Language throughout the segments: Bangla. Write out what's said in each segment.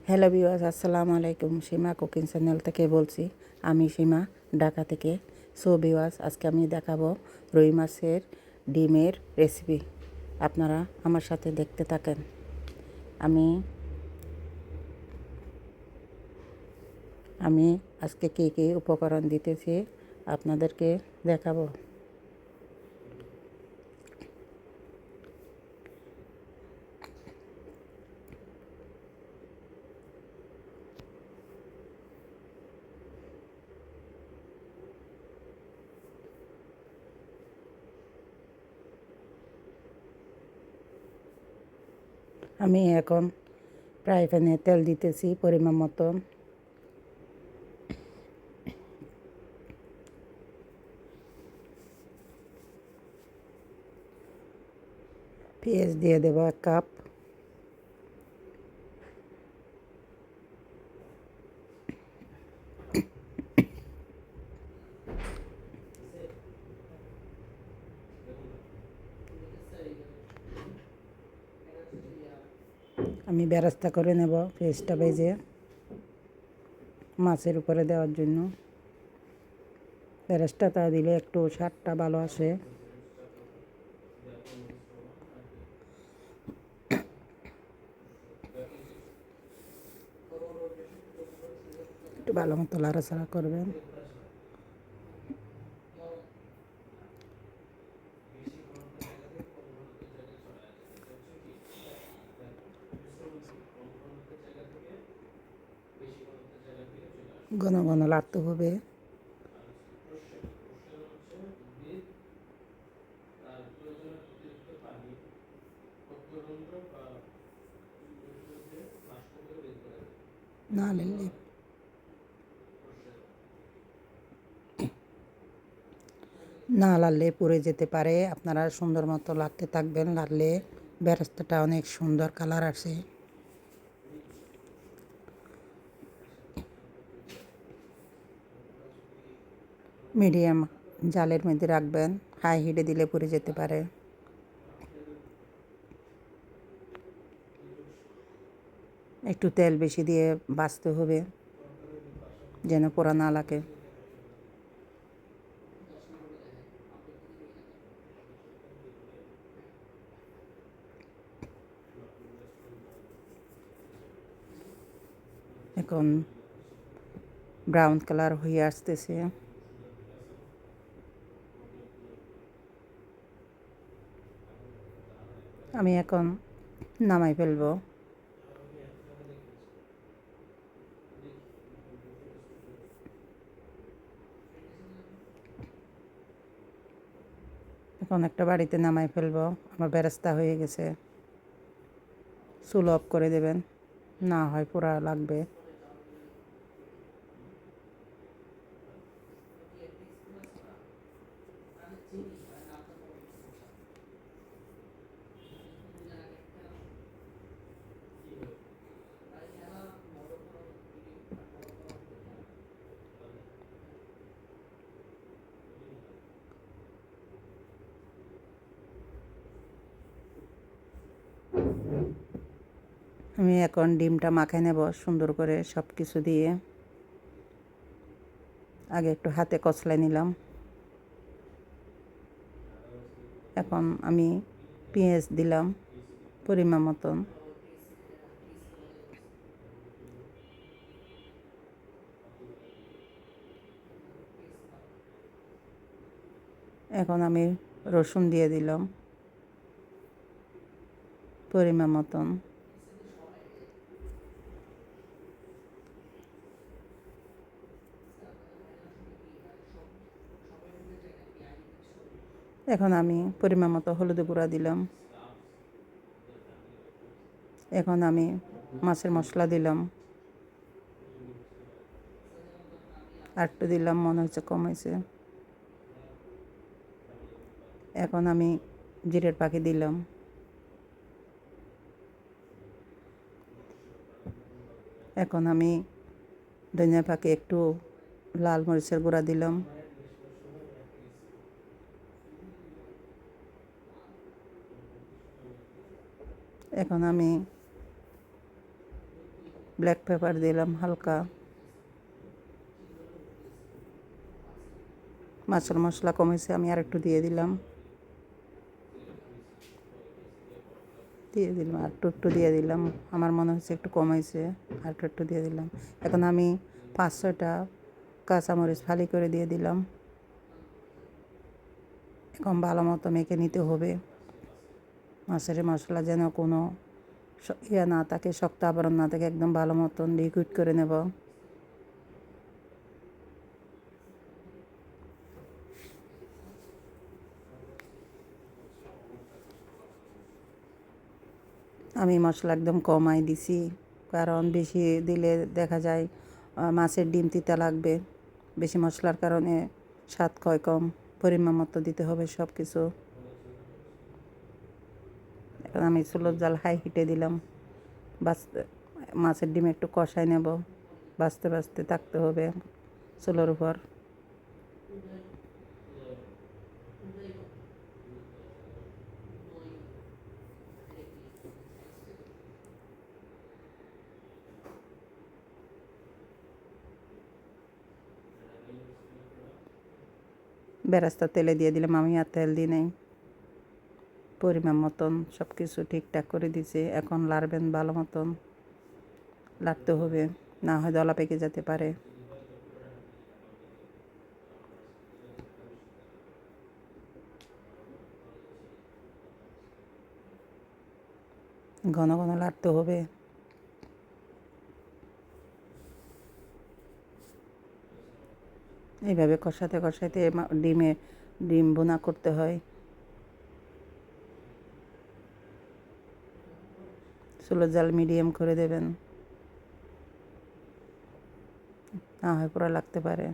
হ্যালো ভিউয়ার্স, আসসালামু আলাইকুম। সীমা কুকিং চ্যানেল থেকে বলছি। আমি সীমা, ঢাকা থেকে। সো ভিউয়ার্স, আজকে আমি দেখাবো রুই মাছের ডিমের রেসিপি। আপনারা আমার সাথে দেখতে থাকেন। আমি আমি আজকে কী কী উপকরণ দিতেছি আপনাদেরকে দেখাবো। আমি এখন ফ্রাই প্যানে তেল দিতেছি পরিমাণ মতন। পেঁয়াজ দিয়ে দেবো 1 কাপ। আমি বেরেস্তা করে নেব পেঁয়াজটা ভেজে মাছের উপরে দেওয়ার জন্য। বেরেস্তাটা দিলে একটু স্বাদটা ভালো আসে। একটু ভালো মতো লাড়াচাড়া করবেন। ঘন ঘন লাড়তে হবে। না লাড়লে পুড়ে যেতে পারে। আপনারা সুন্দর মতো লাড়তে থাকবেন। লাড়লে বেরেস্তাটা অনেক সুন্দর কালার আসে। মিডিয়াম জালের মধ্যে রাখবেন। হাই হিটে দিলে পুড়ে যেতে পারে। একটু তেল বেশি দিয়ে ভাজতে হবে যেন পোড়া না লাগে। এখন ব্রাউন কালার হয়ে আসতেছে। আমি এখন নামাই ফেলবো। এখন একটা বাড়িতে নামাই ফেলবো। আমার বেরেস্তা হয়ে গেছে। চুল অফ করে দেবেন, না হয় পোড়া লাগবে। আমি এখন ডিমটা মাখাই নেব সুন্দর করে সব কিছু দিয়ে। আগে একটু হাতে কচলাই নিলাম। এখন আমি পেঁয়াজ দিলাম পরিমাণ মতন। এখন আমি রসুন দিয়ে দিলাম পরিমাণ মতন। এখন আমি পরিমাণ মতো হলুদ গুঁড়া দিলাম। এখন আমি মাছের মশলা দিলাম। আর একটু দিলাম, মনে হচ্ছে কম হয়েছে। এখন আমি জিরের পাখি দিলাম। এখন আমি ধনিয়া পাখি একটু লাল মরিচের গুঁড়া দিলাম। এখন আমি ব্ল্যাক পেপার দিলাম হালকা, মাছের মশলা কমেছে, আমি আর একটু দিয়ে দিলাম আর একটু দিয়ে দিলাম, আমার মনে হচ্ছে একটু কমেছে, আর একটু দিয়ে দিলাম। এখন আমি 5-6টা কাঁচামরিচ ফালি করে দিয়ে দিলাম। এখন ভালো মতো মেখে নিতে হবে। মাছের মশলা যেন কোনো ইয়ে না থাকে, শক্ত আবরণ না থাকে, একদম ভালো মতন লিকুইড করে নেব। আমি মশলা একদম কমাই দিছি, কারণ বেশি দিলে দেখা যায় মাছের ডিম তিতা লাগবে। বেশি মশলার কারণে স্বাদ ক্ষয় কম, পরিমাণ মতো দিতে হবে সব কিছু। এখন আমি চুলোর জাল হাই হিটে দিলাম, মাছের ডিম একটু কষাই নেব, বাঁচতে বাঁচতে থাকতে হবে চুলোর উপর। বেরেস্তা তেলে দিয়ে দিলাম, আমি আর তেল দিই নাই, পরিমাণ মতন সব কিছু ঠিকঠাক করে দিয়েছি। এখন লাড়বেন ভালো মতন, লাড়তে হবে, না হয় দলা পেকে যেতে পারে। ঘন ঘন লাড়তে হবে। এইভাবে কষাতে কষাতে ডিম বোনা করতে হয়। চুলোর জাল মিডিয়াম করে দেবেন, না হয় পুরো লাগতে পারে।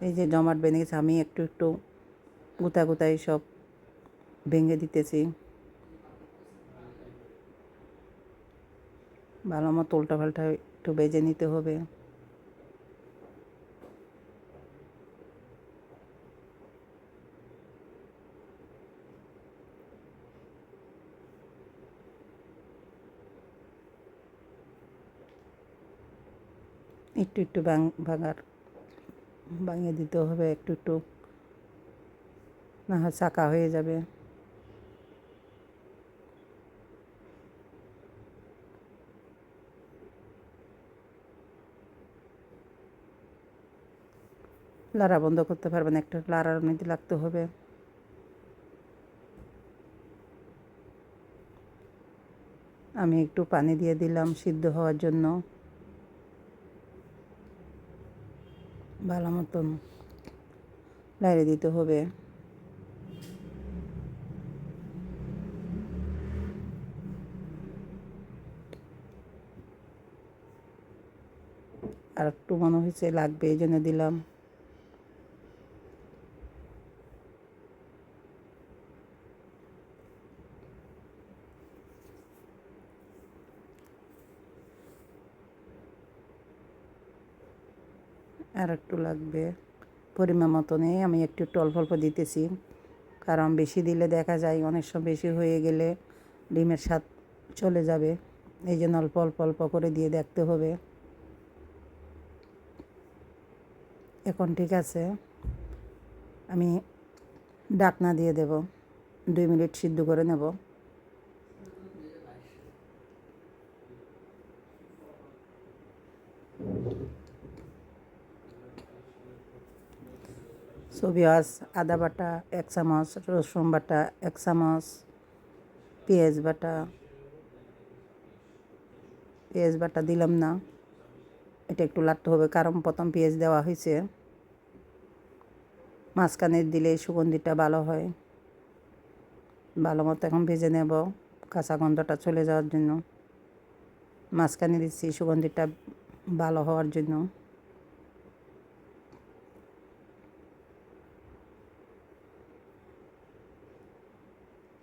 এই যে জমাট বেঁধে গেছে, আমি একটু একটু গুতাই সব ভেঙে দিতেছি। ভালো মতো উল্টাপাল্টা একটু ভেজে নিতে হবে। একটু একটু ভাঙিয়ে দিতে হবে, একটু একটু, না হয় চাকা হয়ে যাবে। লাড়া বন্ধ করতে পারবেন, একটা লাড়ার মধ্যে লাগতে হবে। আমি একটু পানি দিয়ে দিলাম সিদ্ধ হওয়ার জন্য, ভালো মতন লাড়িয়ে দিতে হবে। আর একটু মনে হয়েছে লাগবে, এই জন্য দিলাম। আর একটু লাগবে, পরিমাণ মতো নেই, আমি একটু একটু অল্প অল্প দিতেছি, কারণ বেশি দিলে দেখা যায় অনেক সময় বেশি হয়ে গেলে ডিমের স্বাদ চলে যাবে। এই জন্য অল্প অল্প অল্প করে দিয়ে দেখতে হবে। এখন ঠিক আছে, আমি ঢাকনা দিয়ে দেব, 2 মিনিট সিদ্ধ করে নেব। পেঁয়াজ, আদা বাটা 1 চামচ, রসুন বাটা 1 চামচ, পেঁয়াজ বাটা দিলাম না, এটা একটু লাড়তে হবে, কারণ প্রথম পেঁয়াজ দেওয়া হয়েছে। মাঝখানে দিলে সুগন্ধিটা ভালো হয়। ভালো মতো এখন ভেজে নেব, কাঁচা গন্ধটা চলে যাওয়ার জন্য। মাঝখানে দিচ্ছি সুগন্ধিটা ভালো হওয়ার জন্য।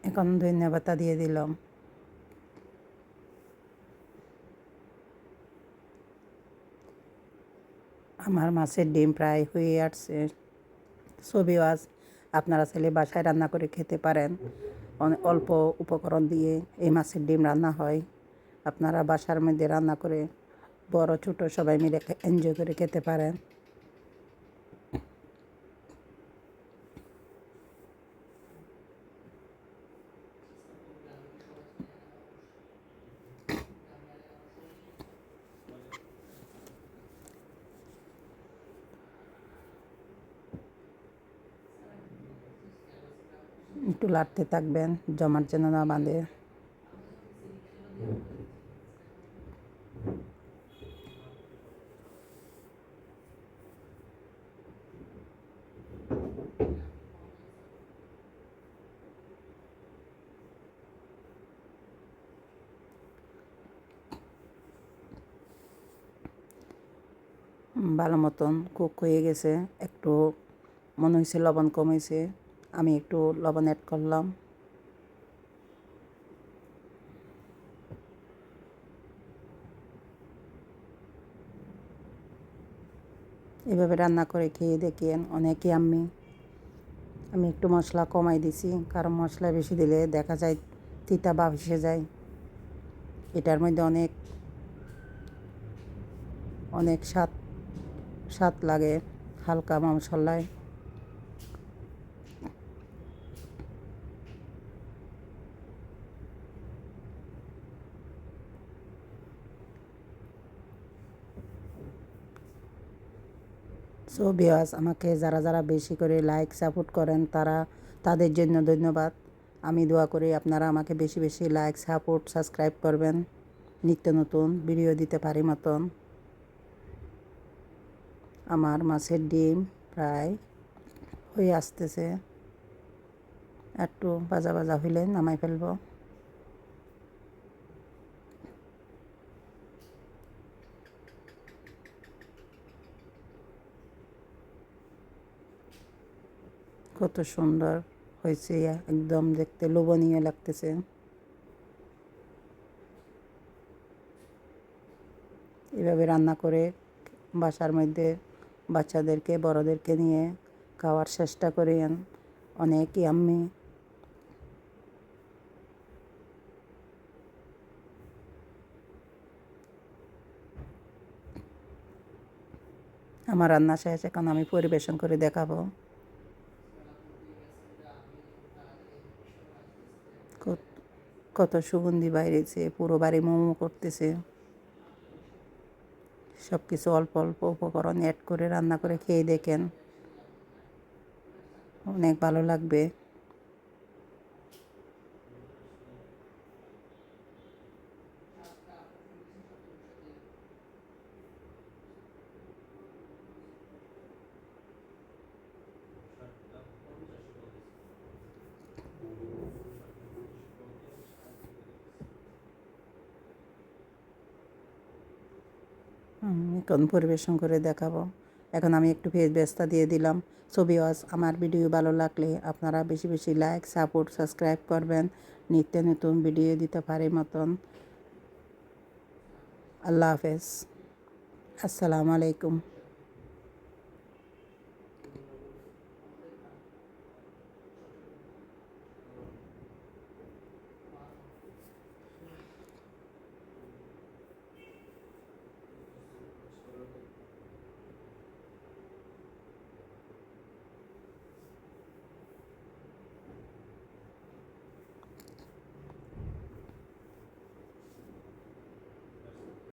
এখন ধনিয়া পাতা দিয়ে দিলাম। আমার মাছের ডিম প্রায় হয়ে আসছে। ভিউয়ার্স, আপনারা চাইলে বাসায় রান্না করে খেতে পারেন। অল্প উপকরণ দিয়ে এই মাছের ডিম রান্না হয়। আপনারা বাসার মধ্যে রান্না করে বড় ছোট সবাই মিলে এনজয় করে খেতে পারেন। একটু লাড়তে থাকবেন জমাট যেন না বাঁধে। ভালো মতন কুক হয়ে গেছে। একটু মনে হয়েছে লবণ কম হয়েছে, আমি একটু লবণ অ্যাড করলাম। এভাবে রান্না করে খেয়ে দেখেন, অনেকই আমি একটু মশলা কমাই দিছি, কারণ মশলা বেশি দিলে দেখা যায় তিতা ভাব এসে যায়। এটার মধ্যে অনেক অনেক স্বাদ লাগে হালকা মশলায়। সো ভিউয়ার্স, আমাকে যারা যারা বেশি করে লাইক সাপোর্ট করেন তাদের জন্য ধন্যবাদ। আমি দোয়া করি আপনারা আমাকে বেশি বেশি লাইক সাপোর্ট সাবস্ক্রাইব করবেন, নিত্য নতুন ভিডিও দিতে পারি মতন। আমার মাছের ডিম প্রায় হয়ে আসতেছে, একটু ভাজা ভাজা হইলে নামাই ফেলবো। কত সুন্দর হয়েছে, একদম দেখতে লোভনীয় লাগতেছে। এভাবে রান্না করে বাসার মধ্যে বাচ্চাদেরকে বড়দেরকে নিয়ে খাওয়ার চেষ্টা করেন, অনেক ইয়াম্মি। আমার রান্না শেষ, এখন আমি পরিবেশন করে দেখাবো। কত সুগন্ধি বাইরেছে, পুরো বাড়ি মোমো করতেছে। সব কিছু অল্প অল্প উপকরণ অ্যাড করে রান্না করে খেয়ে দেখেন, অনেক ভালো লাগবে। এখন পরিবেশন করে দেখাবো। এখন আমি একটু বেরেস্তা দিয়ে দিলাম। সো ভিউয়ার্স, আমার ভিডিও ভালো লাগলে আপনারা বেশি বেশি লাইক সাপোর্ট সাবস্ক্রাইব করবেন, নিত্য নতুন ভিডিও দিতে পারি মতন। আল্লাহ হাফেজ, আসসালামু আলাইকুম।